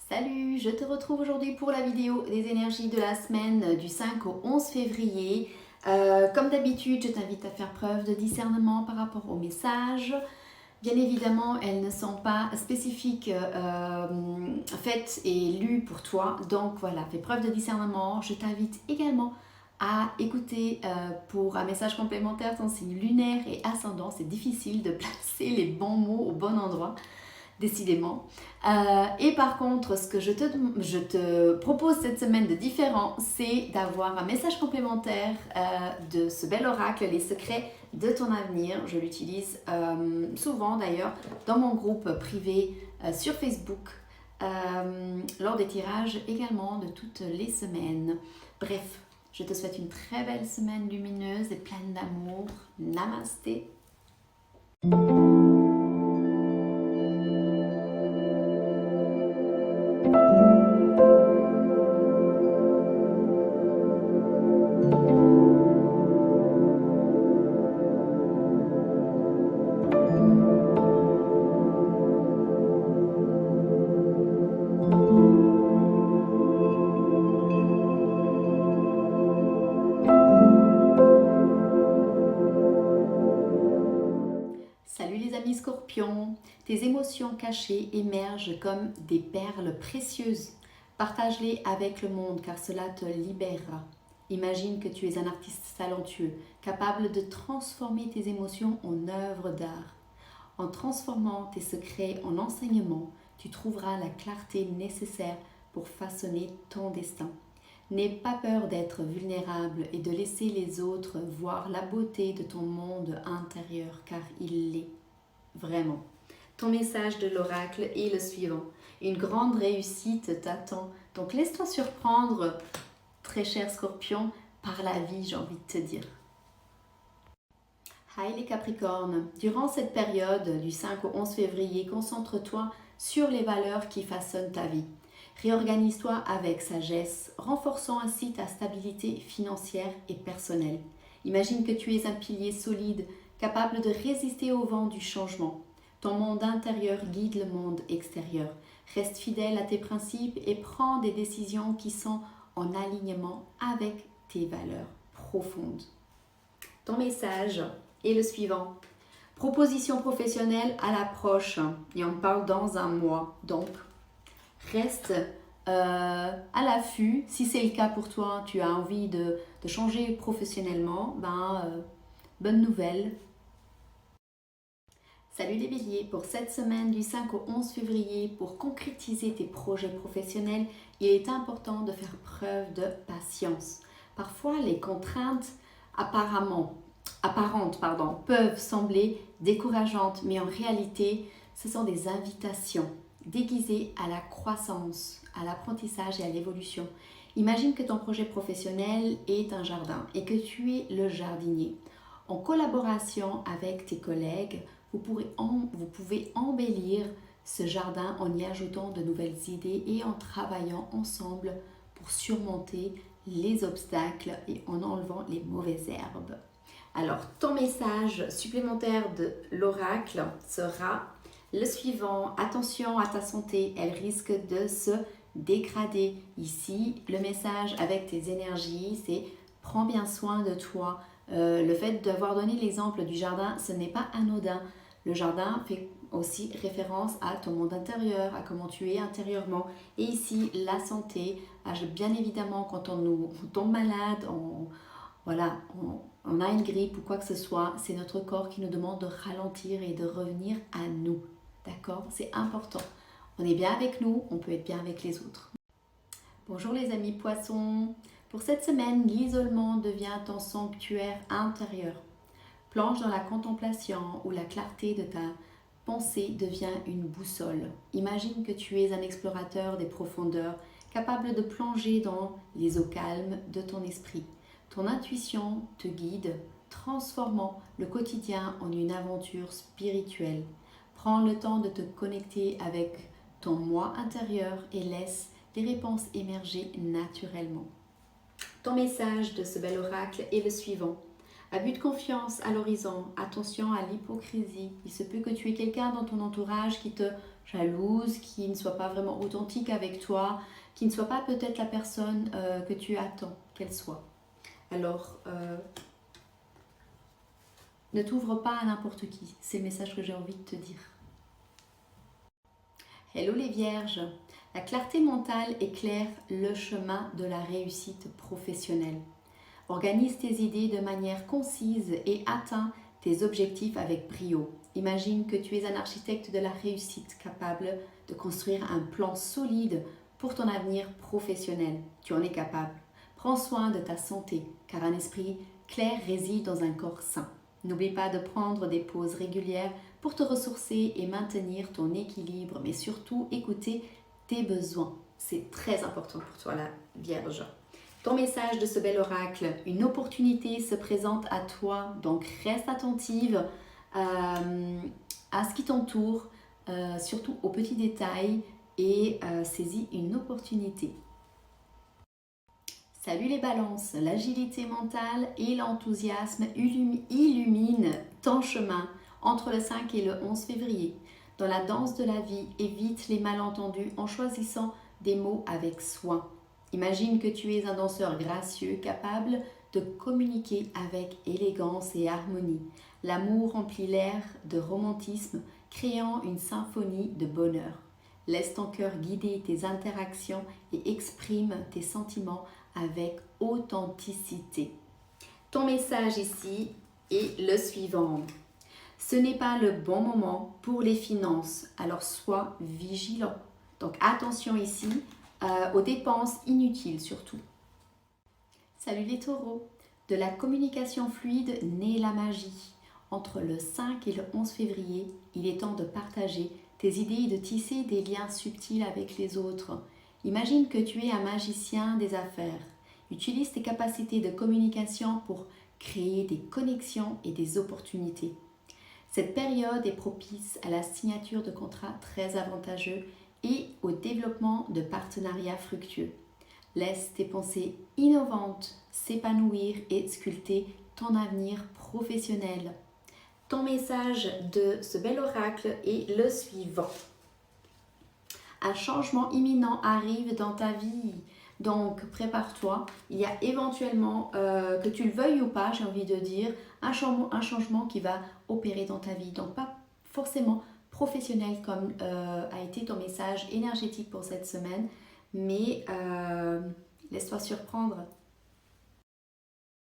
Salut, je te retrouve aujourd'hui pour la vidéo des énergies de la semaine du 5 au 11 février. Comme d'habitude, je t'invite à faire preuve de discernement par rapport aux messages. Bien évidemment, elles ne sont pas spécifiques, faites et lues pour toi. Donc voilà, fais preuve de discernement. Je t'invite également à écouter pour un message complémentaire ton signe lunaire et ascendant. C'est difficile de placer les bons mots au bon endroit. Décidément. Et par contre, ce que je te propose cette semaine de différent, c'est d'avoir un message complémentaire de ce bel oracle, les secrets de ton avenir. Je l'utilise souvent d'ailleurs dans mon groupe privé sur Facebook, lors des tirages également de toutes les semaines. Bref, je te souhaite une très belle semaine lumineuse et pleine d'amour. Namasté. Salut les amis scorpions, tes émotions cachées émergent comme des perles précieuses. Partage-les avec le monde car cela te libérera. Imagine que tu es un artiste talentueux, capable de transformer tes émotions en œuvres d'art. En transformant tes secrets en enseignements, tu trouveras la clarté nécessaire pour façonner ton destin. N'aie pas peur d'être vulnérable et de laisser les autres voir la beauté de ton monde intérieur, car il l'est, vraiment. Ton message de l'oracle est le suivant. Une grande réussite t'attend, donc laisse-toi surprendre, très cher Scorpion, par la vie, j'ai envie de te dire. Hi les Capricornes, durant cette période du 5 au 11 février, concentre-toi sur les valeurs qui façonnent ta vie. Réorganise-toi avec sagesse, renforçant ainsi ta stabilité financière et personnelle. Imagine que tu es un pilier solide, capable de résister au vent du changement. Ton monde intérieur guide le monde extérieur. Reste fidèle à tes principes et prends des décisions qui sont en alignement avec tes valeurs profondes. Ton message est le suivant. Proposition professionnelle à l'approche et on parle dans un mois. Donc, reste à l'affût. Si c'est le cas pour toi, tu as envie de changer professionnellement, bonne nouvelle. Salut les béliers, pour cette semaine du 5 au 11 février, pour concrétiser tes projets professionnels, il est important de faire preuve de patience. Parfois, les contraintes apparentes peuvent sembler décourageantes, mais en réalité, ce sont des invitations déguisées à la croissance, à l'apprentissage et à l'évolution. Imagine que ton projet professionnel est un jardin et que tu es le jardinier. En collaboration avec tes collègues, vous pouvez embellir ce jardin en y ajoutant de nouvelles idées et en travaillant ensemble pour surmonter les obstacles et en enlevant les mauvaises herbes. Alors, ton message supplémentaire de l'oracle sera le suivant. Attention à ta santé, elle risque de se dégrader. Ici, le message avec tes énergies, c'est prends bien soin de toi. Le fait d'avoir donné l'exemple du jardin, ce n'est pas anodin. Le jardin fait aussi référence à ton monde intérieur, à comment tu es intérieurement. Et ici, la santé, bien évidemment, quand on tombe malade, on a une grippe ou quoi que ce soit, c'est notre corps qui nous demande de ralentir et de revenir à nous. D'accord? C'est important. On est bien avec nous, on peut être bien avec les autres. Bonjour les amis poissons. Pour cette semaine, l'isolement devient ton sanctuaire intérieur. Plonge dans la contemplation où la clarté de ta pensée devient une boussole. Imagine que tu es un explorateur des profondeurs, capable de plonger dans les eaux calmes de ton esprit. Ton intuition te guide, transformant le quotidien en une aventure spirituelle. Prends le temps de te connecter avec ton moi intérieur et laisse les réponses émerger naturellement. Ton message de ce bel oracle est le suivant. Abus de confiance à l'horizon, attention à l'hypocrisie. Il se peut que tu aies quelqu'un dans ton entourage qui te jalouse, qui ne soit pas vraiment authentique avec toi, qui ne soit pas peut-être la personne que tu attends qu'elle soit. Alors, ne t'ouvre pas à n'importe qui. C'est le message que j'ai envie de te dire. Hello les vierges. La clarté mentale éclaire le chemin de la réussite professionnelle. Organise tes idées de manière concise et atteins tes objectifs avec brio. Imagine que tu es un architecte de la réussite capable de construire un plan solide pour ton avenir professionnel. Tu en es capable. Prends soin de ta santé, car un esprit clair réside dans un corps sain. N'oublie pas de prendre des pauses régulières pour te ressourcer et maintenir ton équilibre, mais surtout écouter tes besoins. C'est très important pour toi, la Vierge. Ton message de ce bel oracle, une opportunité se présente à toi, donc reste attentive à ce qui t'entoure, surtout aux petits détails et saisis une opportunité. Salut les balances, l'agilité mentale et l'enthousiasme illuminent ton chemin entre le 5 et le 11 février. Dans la danse de la vie, évite les malentendus en choisissant des mots avec soin. Imagine que tu es un danseur gracieux, capable de communiquer avec élégance et harmonie. L'amour remplit l'air de romantisme, créant une symphonie de bonheur. Laisse ton cœur guider tes interactions et exprime tes sentiments avec authenticité. Ton message ici est le suivant. Ce n'est pas le bon moment pour les finances, alors sois vigilant. Donc attention ici aux dépenses inutiles surtout. Salut les taureaux. De la communication fluide naît la magie. Entre le 5 et le 11 février, il est temps de partager tes idées et de tisser des liens subtils avec les autres. Imagine que tu es un magicien des affaires. Utilise tes capacités de communication pour créer des connexions et des opportunités. Cette période est propice à la signature de contrats très avantageux et au développement de partenariats fructueux. Laisse tes pensées innovantes s'épanouir et sculpter ton avenir professionnel. Ton message de ce bel oracle est le suivant. Un changement imminent arrive dans ta vie. Donc, prépare-toi. Il y a éventuellement, que tu le veuilles ou pas, j'ai envie de dire, un changement qui va opérer dans ta vie. Donc, pas forcément professionnel comme a été ton message énergétique pour cette semaine, mais laisse-toi surprendre.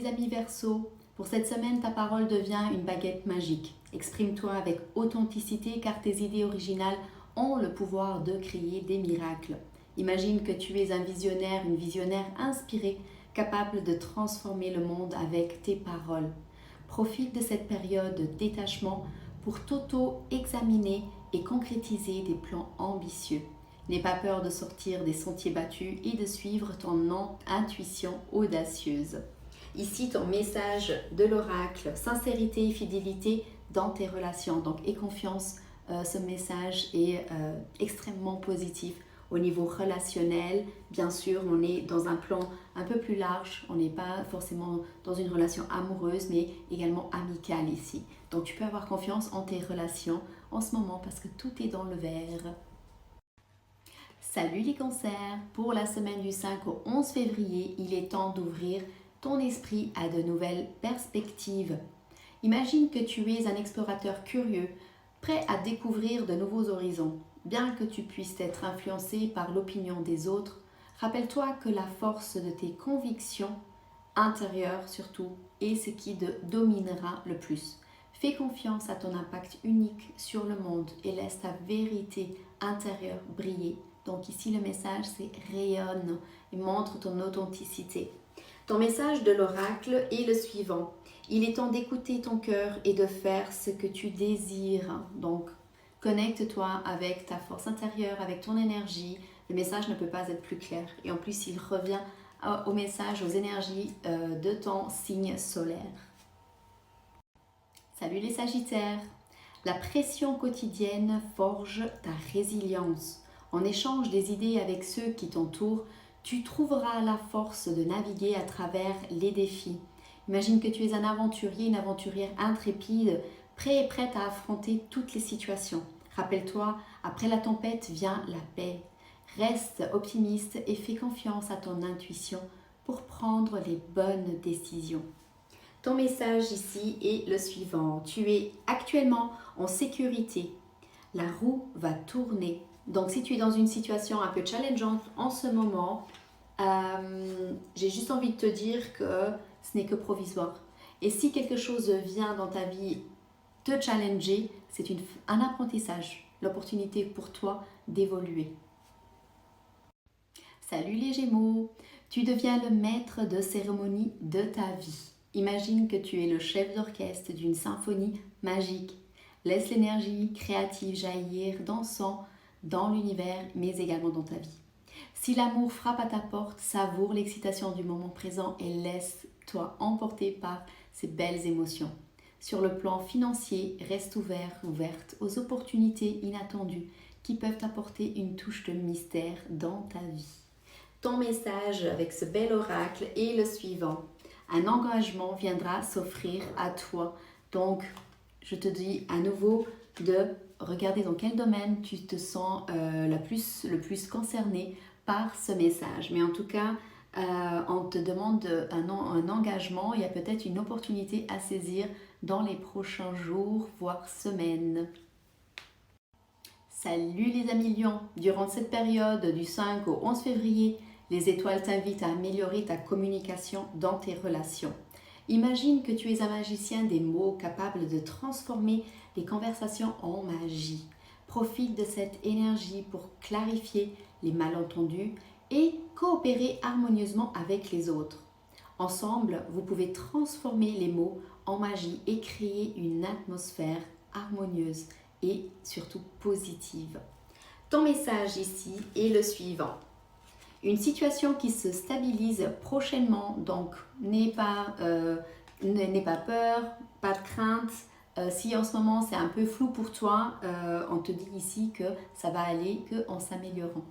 Les amis Verseau, pour cette semaine, ta parole devient une baguette magique. Exprime-toi avec authenticité car tes idées originales ont le pouvoir de créer des miracles. Imagine que tu es un visionnaire, une visionnaire inspirée, capable de transformer le monde avec tes paroles. Profite de cette période de détachement pour t'auto-examiner et concrétiser des plans ambitieux. N'aie pas peur de sortir des sentiers battus et de suivre ton intuition audacieuse. Ici, ton message de l'oracle, sincérité et fidélité dans tes relations. Donc, aie confiance, ce message est extrêmement positif. Au niveau relationnel, bien sûr, on est dans un plan un peu plus large. On n'est pas forcément dans une relation amoureuse, mais également amicale ici. Donc, tu peux avoir confiance en tes relations en ce moment parce que tout est dans le vert. Salut les cancers! Pour la semaine du 5 au 11 février, il est temps d'ouvrir ton esprit à de nouvelles perspectives. Imagine que tu es un explorateur curieux, prêt à découvrir de nouveaux horizons. Bien que tu puisses être influencé par l'opinion des autres, rappelle-toi que la force de tes convictions intérieures surtout est ce qui te dominera le plus. Fais confiance à ton impact unique sur le monde et laisse ta vérité intérieure briller. Donc ici le message c'est rayonne et montre ton authenticité. Ton message de l'oracle est le suivant. Il est temps d'écouter ton cœur et de faire ce que tu désires. Donc connecte-toi avec ta force intérieure, avec ton énergie. Le message ne peut pas être plus clair. Et en plus, il revient au message, aux énergies de ton signe solaire. Salut les Sagittaires! La pression quotidienne forge ta résilience. En échange des idées avec ceux qui t'entourent, tu trouveras la force de naviguer à travers les défis. Imagine que tu es un aventurier, une aventurière intrépide, prêt et prête à affronter toutes les situations. Rappelle-toi Après la tempête vient la paix. Reste optimiste et fais confiance à ton intuition pour prendre les bonnes décisions. Ton message ici est le suivant. Tu es actuellement en sécurité. La roue va tourner. Donc si tu es dans une situation un peu challengeante en ce moment, j'ai juste envie de te dire que ce n'est que provisoire. Et si quelque chose vient dans ta vie te challenger, c'est un apprentissage, l'opportunité pour toi d'évoluer. Salut les Gémeaux, tu deviens le maître de cérémonie de ta vie. Imagine que tu es le chef d'orchestre d'une symphonie magique. Laisse l'énergie créative jaillir, dansant dans l'univers, mais également dans ta vie. Si l'amour frappe à ta porte, savoure l'excitation du moment présent et laisse-toi emporter par ces belles émotions. Sur le plan financier, reste ouverte aux opportunités inattendues qui peuvent apporter une touche de mystère dans ta vie. Ton message avec ce bel oracle est le suivant. Un engagement viendra s'offrir à toi. Donc, je te dis à nouveau de regarder dans quel domaine tu te sens le plus concerné par ce message. Mais en tout cas, on te demande un engagement. Il y a peut-être une opportunité à saisir dans les prochains jours, voire semaines. Salut les amis lions! Durant cette période du 5 au 11 février, les étoiles t'invitent à améliorer ta communication dans tes relations. Imagine que tu es un magicien des mots capable de transformer les conversations en magie. Profite de cette énergie pour clarifier les malentendus et coopérer harmonieusement avec les autres. Ensemble, vous pouvez transformer les mots en magie et créer une atmosphère harmonieuse et surtout positive. Ton message ici est le suivant. Une situation qui se stabilise prochainement, donc n'aie pas peur, pas de crainte. Si en ce moment c'est un peu flou pour toi, on te dit ici que ça va aller, qu'en s'améliorant.